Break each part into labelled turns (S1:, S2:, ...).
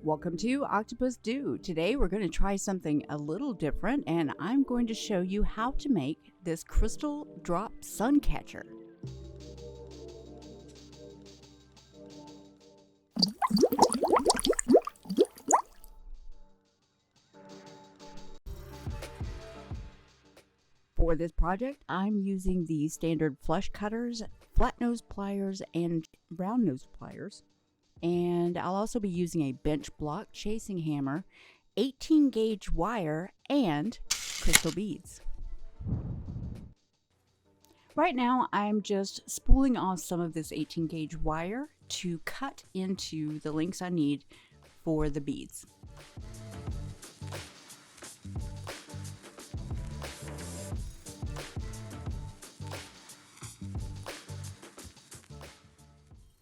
S1: Welcome to OctopusDo. Today we're going to try something a little different, and I'm going to show you how to make this crystal drop Suncatcher. For this project, I'm using the standard flush cutters, flat nose pliers, and round nose pliers. And I'll also be using a bench block chasing hammer, 18 gauge wire, and crystal beads. Right now I'm just spooling off some of this 18 gauge wire to cut into the lengths I need for the beads.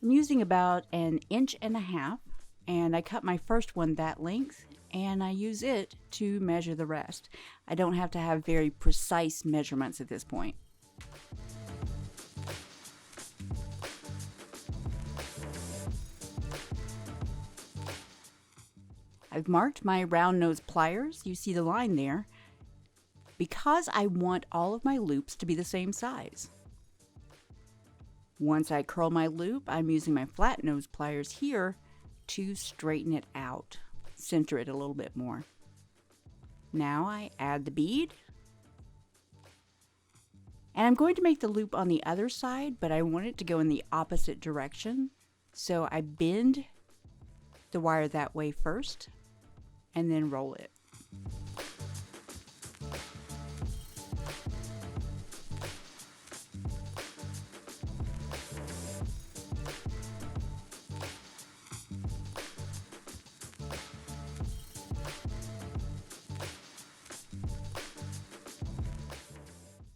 S1: I'm using about 1.5 inches, and I cut my first one that length, and I use it to measure the rest. I don't have to have very precise measurements at this point. I've marked my round nose pliers. You see the line there, because I want all of my loops to be the same size. Once I curl my loop, I'm using my flat nose pliers here to straighten it out, center it a little bit more. Now I add the bead, and I'm going to make the loop on the other side, but I want it to go in the opposite direction. So I bend the wire that way first and then roll it.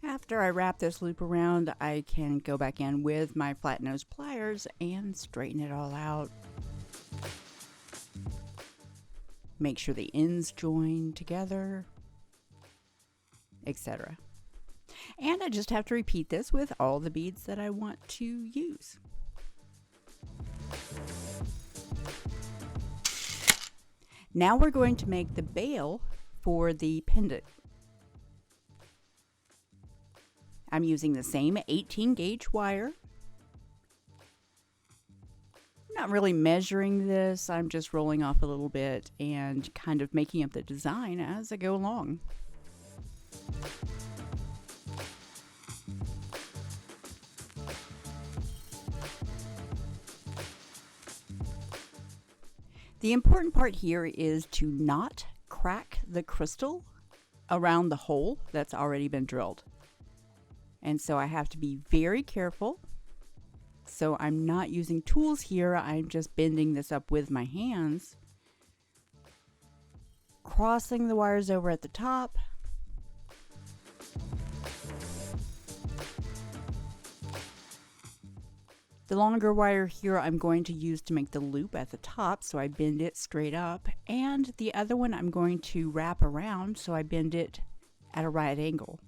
S1: After I wrap this loop around, I can go back in with my flat nose pliers and straighten it all out. Make sure the ends join together, etc. And I just have to repeat this with all the beads that I want to use. Now we're going to make the bail for the pendant. I'm using the same 18 gauge wire. I'm not really measuring this, I'm just rolling off a little bit and kind of making up the design as I go along. The important part here is to not crack the crystal around the hole that's already been drilled. And so I have to be very careful. So I'm not using tools here, I'm just bending this up with my hands, crossing the wires over at the top, the longer wire here I'm going to use to make the loop at the top, so I bend it straight up, and the other one I'm going to wrap around, so I bend it at a right angle.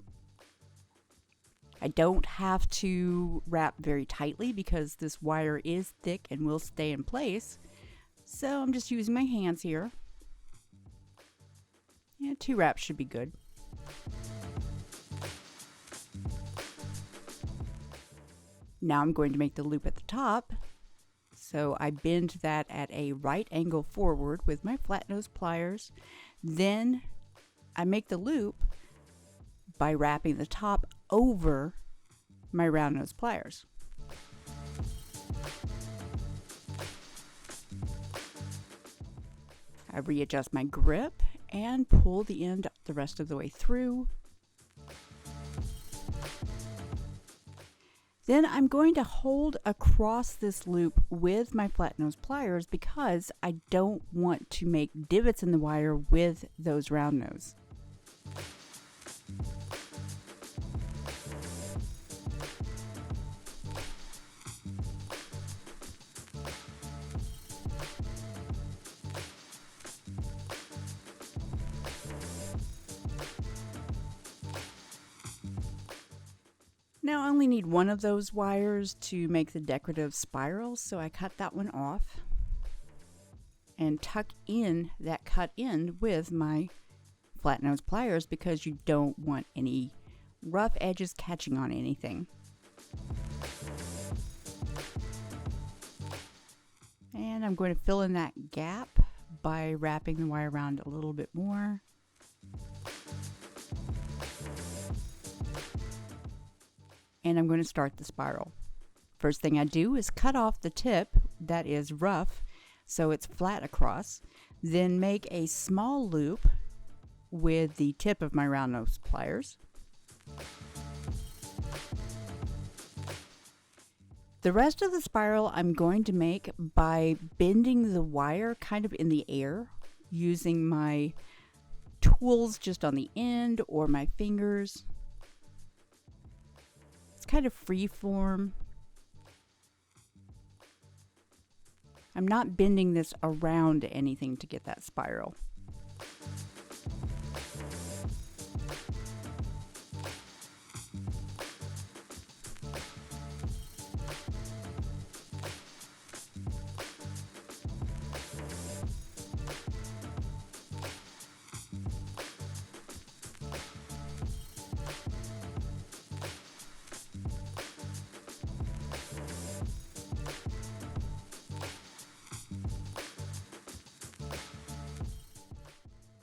S1: I don't have to wrap very tightly because this wire is thick and will stay in place. So I'm just using my hands here. Yeah, 2 wraps should be good. Now I'm going to make the loop at the top. So I bend that at a right angle forward with my flat nose pliers. Then I make the loop by wrapping the top over my round nose pliers. I readjust my grip and pull the end the rest of the way through. Then I'm going to hold across this loop with my flat nose pliers because I don't want to make divots in the wire with those round nose. Now I only need one of those wires to make the decorative spiral, so I cut that one off. and tuck in that cut end with my flat nose pliers because you don't want any rough edges catching on anything. And I'm going to fill in that gap by wrapping the wire around a little bit more. And I'm going to start the spiral. First thing I do is cut off the tip that is rough so it's flat across, then make a small loop with the tip of my round nose pliers. The rest of the spiral I'm going to make by bending the wire kind of in the air using my tools just on the end or my fingers. It's kind of free form. I'm not bending this around anything to get that spiral.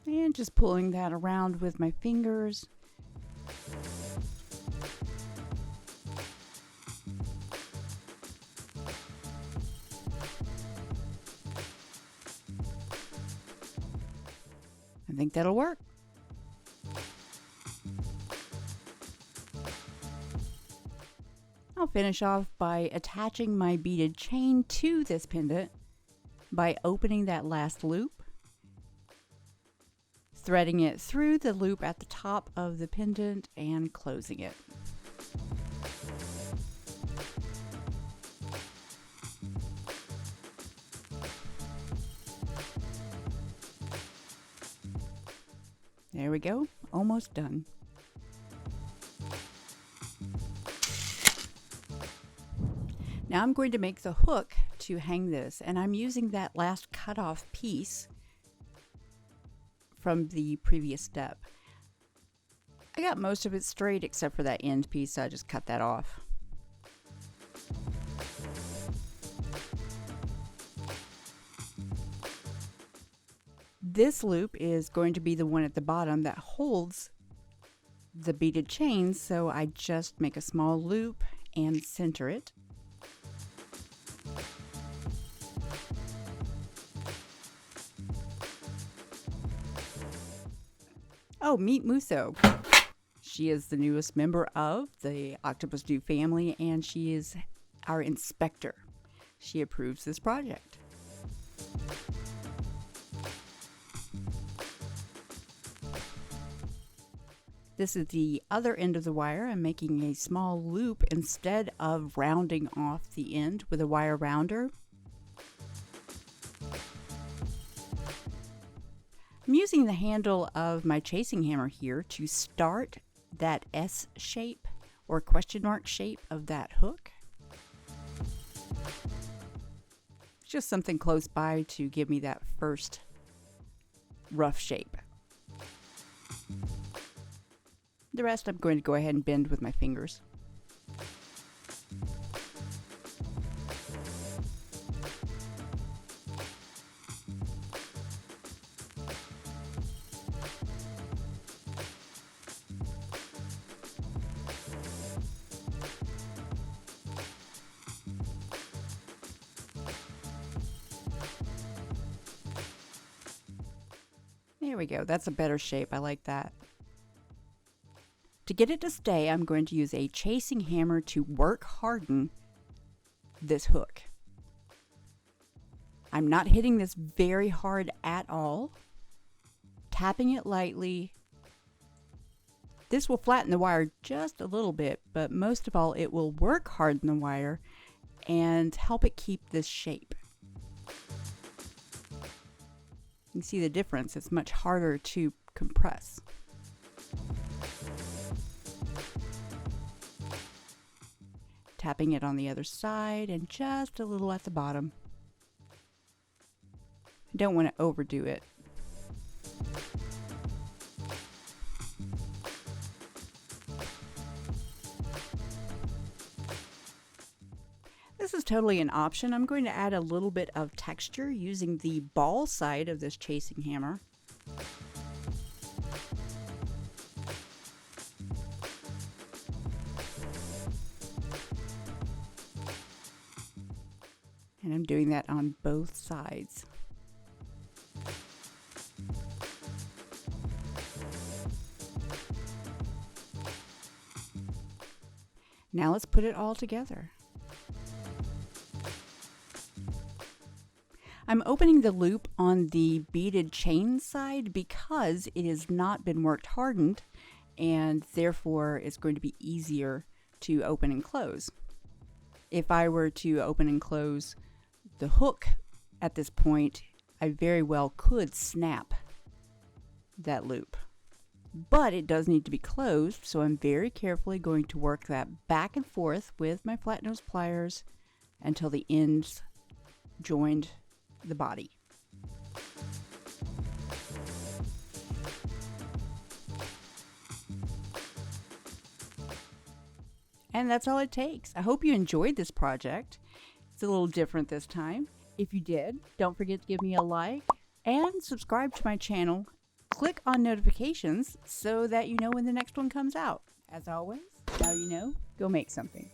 S1: And just pulling that around with my fingers. I think that'll work. I'll finish off by attaching my beaded chain to this pendant by opening that last loop, threading it through the loop at the top of the pendant and closing it. There we go, almost done. Now I'm going to make the hook to hang this, and I'm using that last cut off piece from the previous step. I got most of it straight except for that end piece, so I just cut that off. This loop is going to be the one at the bottom that holds the beaded chain, so I just make a small loop and center it. Oh, meet Muso. She is the newest member of the OctopusDo family, and she is our inspector. She approves this project. This is the other end of the wire. I'm making a small loop instead of rounding off the end with a wire rounder. I'm using the handle of my chasing hammer here to start that S shape or question mark shape of that hook. Just something close by to give me that first rough shape. The rest I'm going to go ahead and bend with my fingers. There we go. That's a better shape. I like that. To get it to stay, I'm going to use a chasing hammer to work harden this hook. I'm not hitting this very hard at all. Tapping it lightly. This will flatten the wire just a little bit, but most of all, it will work harden the wire and help it keep this shape. You can see the difference. It's much harder to compress. Tapping it on the other side and just a little at the bottom. Don't want to overdo it. This is totally an option. I'm going to add a little bit of texture using the ball side of this chasing hammer. And I'm doing that on both sides. Now let's put it all together. I'm opening the loop on the beaded chain side because it has not been worked hardened, and therefore it's going to be easier to open and close. If I were to open and close the hook at this point, I very well could snap that loop. But it does need to be closed, so I'm very carefully going to work that back and forth with my flat nose pliers until the ends joined the body. And that's all it takes. I hope you enjoyed this project. It's a little different this time. If you did, don't forget to give me a like and subscribe to my channel. Click on notifications so that you know when the next one comes out. As always, now you know, go make something.